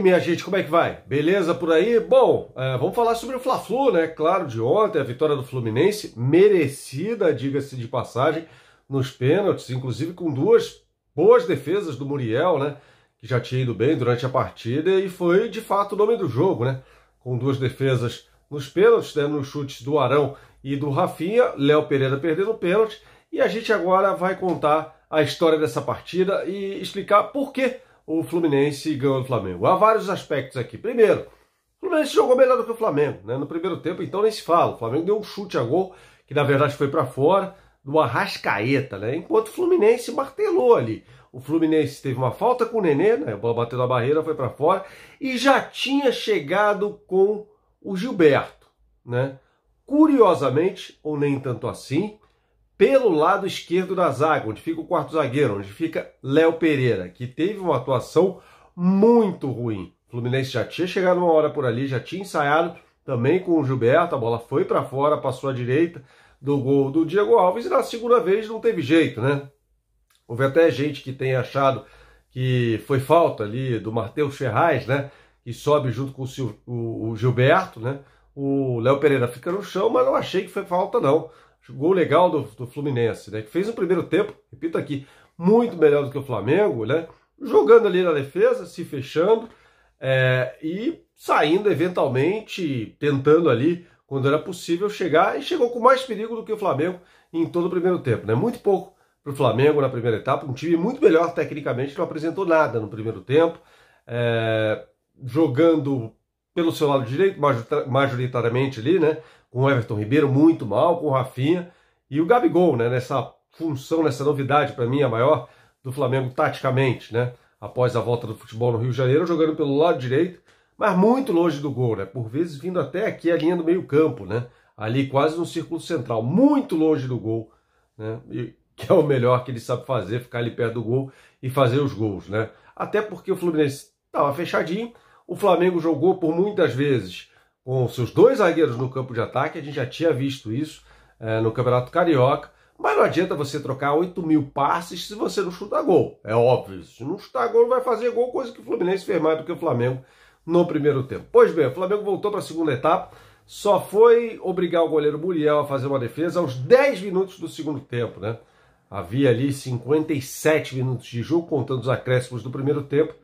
minha gente, como é que vai? Beleza por aí? Bom, vamos falar sobre o Fla-Flu, né? Claro, de ontem, a vitória do Fluminense, merecida, diga-se de passagem, nos pênaltis, inclusive com duas boas defesas do Muriel, né? Que já tinha ido bem durante a partida e foi, de fato, o nome do jogo, né? Com duas defesas nos pênaltis, né? Nos chutes do Arão e do Rafinha, Léo Pereira perdendo o pênalti, e a gente agora vai contar a história dessa partida e explicar por que o Fluminense ganhou do Flamengo. Há vários aspectos aqui. Primeiro, o Fluminense jogou melhor do que o Flamengo, né? No primeiro tempo, então nem se fala. O Flamengo deu um chute a gol, que na verdade foi para fora, do Arrascaeta, né? Enquanto o Fluminense martelou ali. O Fluminense teve uma falta com o Nenê, né? A bola bateu na barreira, foi para fora, e já tinha chegado com o Gilberto, né? Curiosamente, ou nem tanto assim, pelo lado esquerdo da zaga, onde fica o quarto zagueiro, onde fica Léo Pereira, que teve uma atuação muito ruim. O Fluminense já tinha chegado uma hora por ali, já tinha ensaiado também com o Gilberto, a bola foi para fora, passou à direita do gol do Diego Alves, e na segunda vez não teve jeito, né? Houve até gente que tem achado que foi falta ali do Matheus Ferraz, né? Que sobe junto com o Gilberto, né? O Léo Pereira fica no chão, mas não achei que foi falta, não. Gol legal do Fluminense, né? Que fez um primeiro tempo, repito aqui, muito melhor do que o Flamengo, né? Jogando ali na defesa, se fechando e saindo eventualmente, tentando ali, quando era possível, chegar, e chegou com mais perigo do que o Flamengo em todo o primeiro tempo, né? Muito pouco para o Flamengo na primeira etapa, um time muito melhor tecnicamente, não apresentou nada no primeiro tempo, jogando pelo seu lado direito, majoritariamente ali, né? Com o Everton Ribeiro muito mal, com o Rafinha e o Gabigol, né? Nessa função, nessa novidade, para mim, a maior do Flamengo taticamente, né? Após a volta do futebol no Rio de Janeiro, jogando pelo lado direito, mas muito longe do gol, né? Por vezes vindo até aqui a linha do meio campo, né? Ali quase no círculo central, muito longe do gol, né? E que é o melhor que ele sabe fazer, ficar ali perto do gol e fazer os gols, né? Até porque o Fluminense estava fechadinho, o Flamengo jogou por muitas vezes com seus dois zagueiros no campo de ataque, a gente já tinha visto isso no Campeonato Carioca, mas não adianta você trocar 8.000 passes se você não chutar gol, é óbvio. Se não chutar gol, não vai fazer gol, coisa que o Fluminense fez mais do que o Flamengo no primeiro tempo. Pois bem, o Flamengo voltou para a segunda etapa, só foi obrigar o goleiro Muriel a fazer uma defesa aos 10 minutos do segundo tempo, né? Havia ali 57 minutos de jogo, contando os acréscimos do primeiro tempo,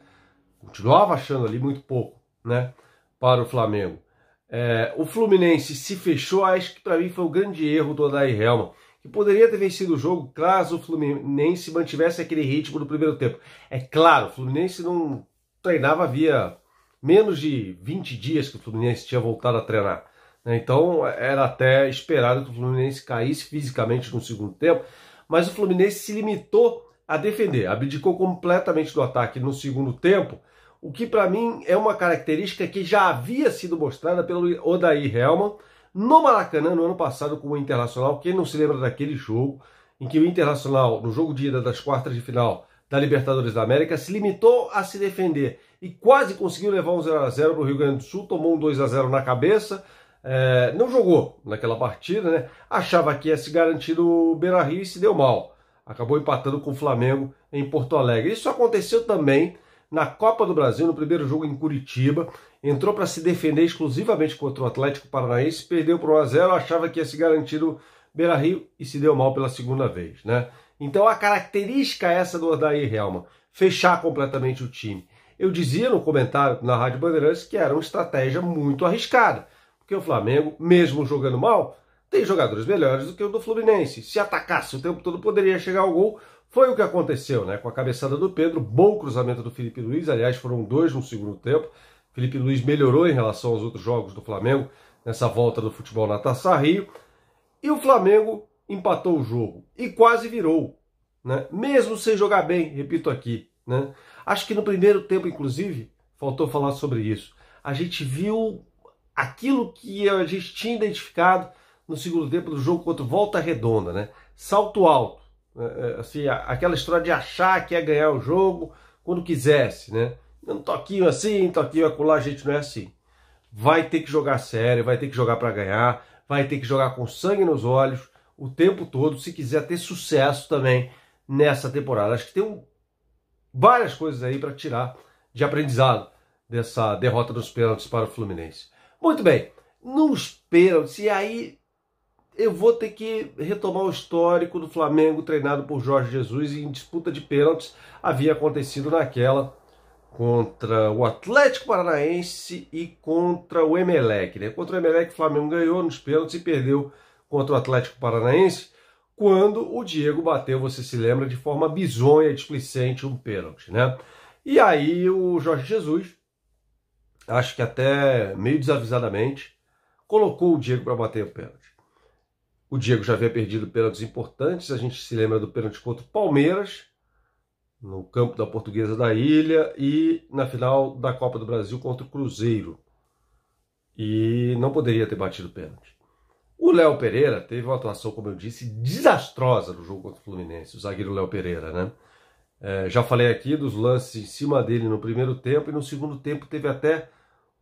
continuava achando ali muito pouco, né, para o Flamengo. O Fluminense se fechou, acho que para mim foi o grande erro do Odair Hellmann, que poderia ter vencido o jogo caso o Fluminense mantivesse aquele ritmo do primeiro tempo. É claro, o Fluminense não treinava, havia menos de 20 dias que o Fluminense tinha voltado a treinar, né? Então era até esperado que o Fluminense caísse fisicamente no segundo tempo, mas o Fluminense se limitou a defender, abdicou completamente do ataque no segundo tempo, o que para mim é uma característica que já havia sido mostrada pelo Odair Hellmann no Maracanã no ano passado com o Internacional. Quem não se lembra daquele jogo em que o Internacional, no jogo de ida das quartas de final da Libertadores da América, se limitou a se defender e quase conseguiu levar um 0-0 no Rio Grande do Sul, tomou um 2-0 na cabeça, não jogou naquela partida, né? Achava que ia se garantir no Beira-Rio e se deu mal. Acabou empatando com o Flamengo em Porto Alegre. Isso aconteceu também na Copa do Brasil, no primeiro jogo em Curitiba. Entrou para se defender exclusivamente contra o Atlético Paranaense, perdeu por 1-0, achava que ia se garantir no Beira-Rio e se deu mal pela segunda vez, né? Então a característica é essa do Odair Hellmann, fechar completamente o time. Eu dizia no comentário na Rádio Bandeirantes que era uma estratégia muito arriscada, porque o Flamengo, mesmo jogando mal, tem jogadores melhores do que o do Fluminense. Se atacasse o tempo todo, poderia chegar ao gol. Foi o que aconteceu, né? Com a cabeçada do Pedro, bom cruzamento do Felipe Luiz, aliás, foram 2 no segundo tempo. Felipe Luiz melhorou em relação aos outros jogos do Flamengo, nessa volta do futebol na Taça Rio. E o Flamengo empatou o jogo e quase virou, né? Mesmo sem jogar bem, repito aqui, né? Acho que no primeiro tempo, inclusive, faltou falar sobre isso. A gente viu aquilo que a gente tinha identificado no segundo tempo do jogo contra o Volta Redonda, né? Salto alto, assim, aquela história de achar que ia ganhar o jogo quando quisesse, né? Um toquinho assim, um toquinho acolá, a gente não é assim. Vai ter que jogar sério, vai ter que jogar para ganhar, vai ter que jogar com sangue nos olhos o tempo todo, se quiser ter sucesso também nessa temporada. Acho que tem várias coisas aí para tirar de aprendizado dessa derrota nos pênaltis para o Fluminense. Muito bem, nos pênaltis, e aí eu vou ter que retomar o histórico do Flamengo treinado por Jorge Jesus em disputa de pênaltis. Havia acontecido naquela contra o Atlético Paranaense e contra o Emelec, né? Contra o Emelec, o Flamengo ganhou nos pênaltis e perdeu contra o Atlético Paranaense, quando o Diego bateu, você se lembra, de forma bizonha e displicente um pênalti, né? E aí o Jorge Jesus, acho que até meio desavisadamente, colocou o Diego para bater o pênalti. O Diego já havia perdido pênaltis importantes, a gente se lembra do pênalti contra o Palmeiras, no campo da Portuguesa da Ilha, e na final da Copa do Brasil contra o Cruzeiro. E não poderia ter batido pênalti. O Léo Pereira teve uma atuação, como eu disse, desastrosa no jogo contra o Fluminense, o zagueiro Léo Pereira, né? Já falei aqui dos lances em cima dele no primeiro tempo, e no segundo tempo teve até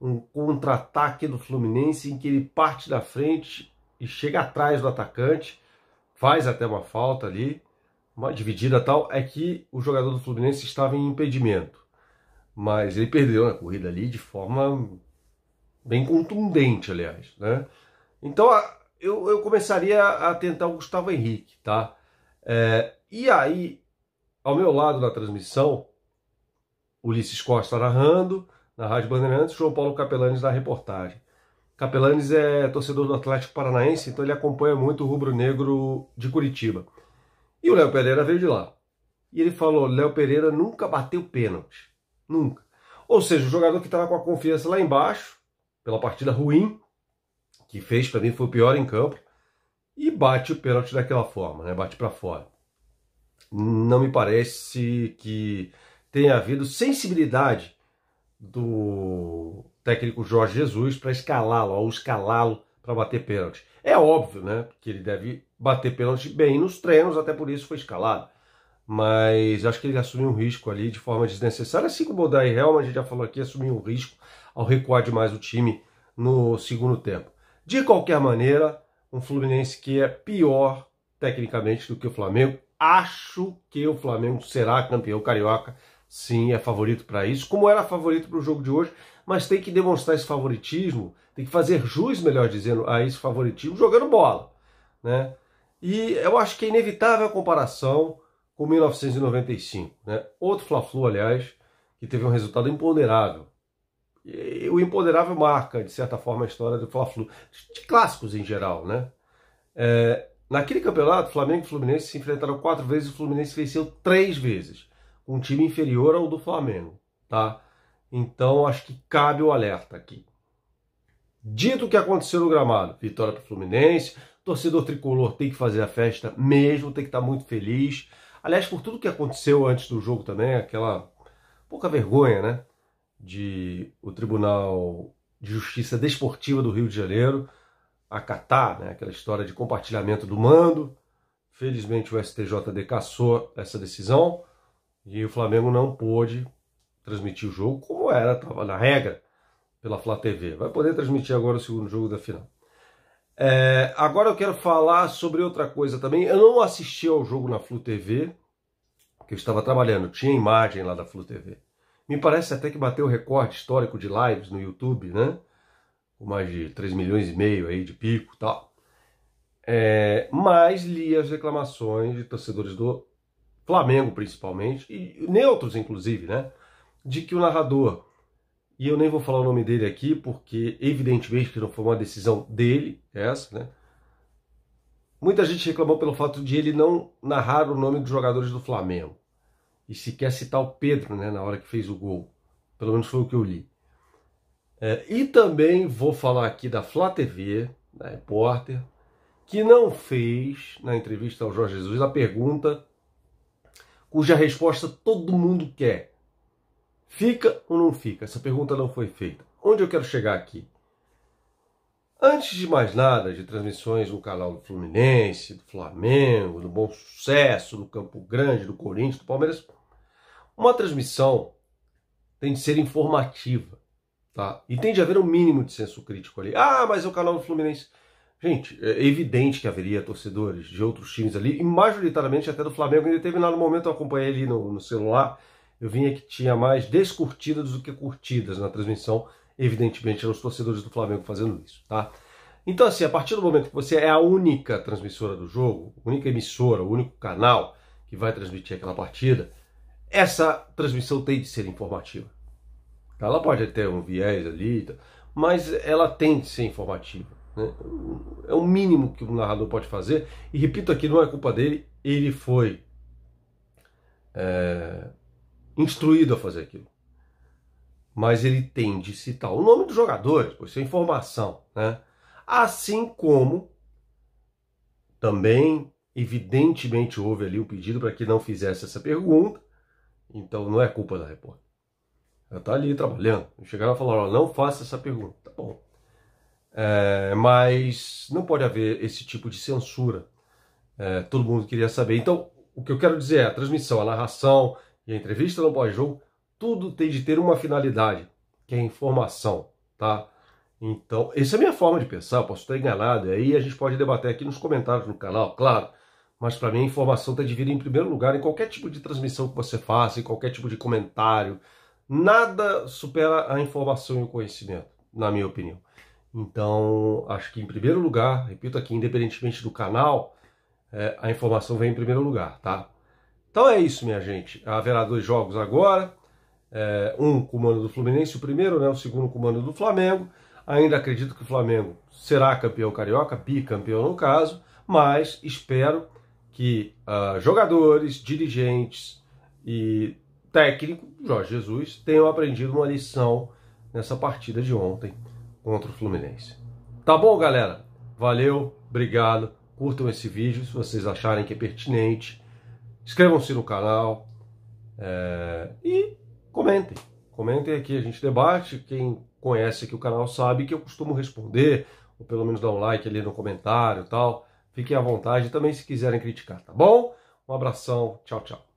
um contra-ataque do Fluminense em que ele parte da frente e chega atrás do atacante, faz até uma falta ali, uma dividida tal, é que o jogador do Fluminense estava em impedimento. Mas ele perdeu na corrida ali de forma bem contundente, aliás, né? Então eu começaria a tentar o Gustavo Henrique, tá? E aí, ao meu lado na transmissão, Ulisses Costa narrando, na Rádio Bandeirantes, João Paulo Capelanes na reportagem. Capelanes é torcedor do Atlético Paranaense, então ele acompanha muito o rubro-negro de Curitiba. E o Léo Pereira veio de lá. E ele falou, Léo Pereira nunca bateu pênalti. Nunca. Ou seja, o jogador que estava com a confiança lá embaixo, pela partida ruim, que fez, para mim, foi o pior em campo, e bate o pênalti daquela forma, né? Bate para fora. Não me parece que tenha havido sensibilidade do técnico Jorge Jesus para escalá-lo, ou escalá-lo para bater pênalti. É óbvio, né, que ele deve bater pênalti bem nos treinos, até por isso foi escalado. Mas acho que ele assumiu um risco ali de forma desnecessária, assim como o Odair Helman, a gente já falou aqui, assumiu um risco ao recuar demais o time no segundo tempo. De qualquer maneira, um Fluminense que é pior tecnicamente do que o Flamengo. Acho que o Flamengo será campeão carioca. Sim, é favorito para isso, como era favorito para o jogo de hoje, mas tem que demonstrar esse favoritismo, tem que fazer jus, melhor dizendo, a esse favoritismo jogando bola, né? E eu acho que é inevitável a comparação com 1995, né? Outro Fla-Flu, aliás, que teve um resultado imponderável. E o imponderável marca, de certa forma, a história do Fla-Flu, de clássicos em geral, né? Naquele campeonato, Flamengo e Fluminense se enfrentaram 4 vezes, o Fluminense venceu 3 vezes. Um time inferior ao do Flamengo, tá? Então acho que cabe o alerta aqui. Dito o que aconteceu no gramado, vitória para o Fluminense, torcedor tricolor tem que fazer a festa mesmo, tem que estar muito feliz. Aliás, por tudo que aconteceu antes do jogo também, aquela pouca vergonha, né? De o Tribunal de Justiça Desportiva do Rio de Janeiro acatar, né? Aquela história de compartilhamento do mando. Felizmente o STJD cassou essa decisão. E o Flamengo não pôde transmitir o jogo como era, estava na regra, pela Flá TV. Vai poder transmitir agora o segundo jogo da final. Agora eu quero falar sobre outra coisa também. Eu não assisti ao jogo na Flu TV, porque eu estava trabalhando, tinha imagem lá da Flu TV. Me parece até que bateu o recorde histórico de lives no YouTube, né? Com mais de 3,5 milhões aí de pico e tal. Mas li as reclamações de torcedores do Flamengo, principalmente, e neutros, inclusive, né? De que o narrador, e eu nem vou falar o nome dele aqui, porque evidentemente que não foi uma decisão dele, essa, né? Muita gente reclamou pelo fato de ele não narrar o nome dos jogadores do Flamengo. E sequer citar o Pedro, né, na hora que fez o gol. Pelo menos foi o que eu li. E também vou falar aqui da Flá TV, da repórter, que não fez, na entrevista ao Jorge Jesus, a pergunta cuja resposta todo mundo quer. Fica ou não fica? Essa pergunta não foi feita. Onde eu quero chegar aqui? Antes de mais nada, de transmissões no canal do Fluminense, do Flamengo, do Bom Sucesso, do Campo Grande, do Corinthians, do Palmeiras, uma transmissão tem de ser informativa, tá? E tem de haver um mínimo de senso crítico ali. Ah, mas é o canal do Fluminense. Gente, é evidente que haveria torcedores de outros times ali, e majoritariamente até do Flamengo. Em determinado momento eu acompanhei ali no celular, eu vinha que tinha mais descurtidas do que curtidas na transmissão. Evidentemente, eram os torcedores do Flamengo fazendo isso, tá? Então, assim, a partir do momento que você é a única transmissora do jogo, única emissora, o único canal que vai transmitir aquela partida, essa transmissão tem de ser informativa. Ela pode ter um viés ali, mas ela tem de ser informativa, né? É o mínimo que o narrador pode fazer. E repito aqui, não é culpa dele, ele foi instruído a fazer aquilo. Mas ele tem de citar o nome dos jogadores, pois isso é informação, né? Assim como também, evidentemente, houve ali o pedido para que não fizesse essa pergunta. Então não é culpa da repórter. Ela está ali trabalhando. Chegaram a falar, não faça essa pergunta. Tá bom. Mas não pode haver esse tipo de censura. Todo mundo queria saber. Então, o que eu quero dizer é, a transmissão, a narração e a entrevista no pós-jogo, tudo tem de ter uma finalidade, que é a informação, tá? Então, essa é a minha forma de pensar, eu posso estar enganado, e aí a gente pode debater aqui nos comentários no canal, claro, mas para mim a informação tem de vir em primeiro lugar em qualquer tipo de transmissão que você faça, em qualquer tipo de comentário. Nada supera a informação e o conhecimento, na minha opinião. Então, acho que em primeiro lugar, repito aqui, independentemente do canal, a informação vem em primeiro lugar, tá? Então é isso, minha gente. Haverá 2 jogos agora, um com o mando do Fluminense, o primeiro, né, o segundo com o mando do Flamengo. Ainda acredito que o Flamengo será campeão carioca, bicampeão no caso, mas espero que jogadores, dirigentes e técnico, Jorge Jesus, tenham aprendido uma lição nessa partida de ontem contra o Fluminense. Tá bom, galera? Valeu, obrigado. Curtam esse vídeo se vocês acharem que é pertinente. Inscrevam-se no canal e comentem. Comentem aqui, a gente debate. Quem conhece aqui o canal sabe que eu costumo responder, ou pelo menos dar um like ali no comentário e tal. Fiquem à vontade também se quiserem criticar, tá bom? Um abração, tchau, tchau.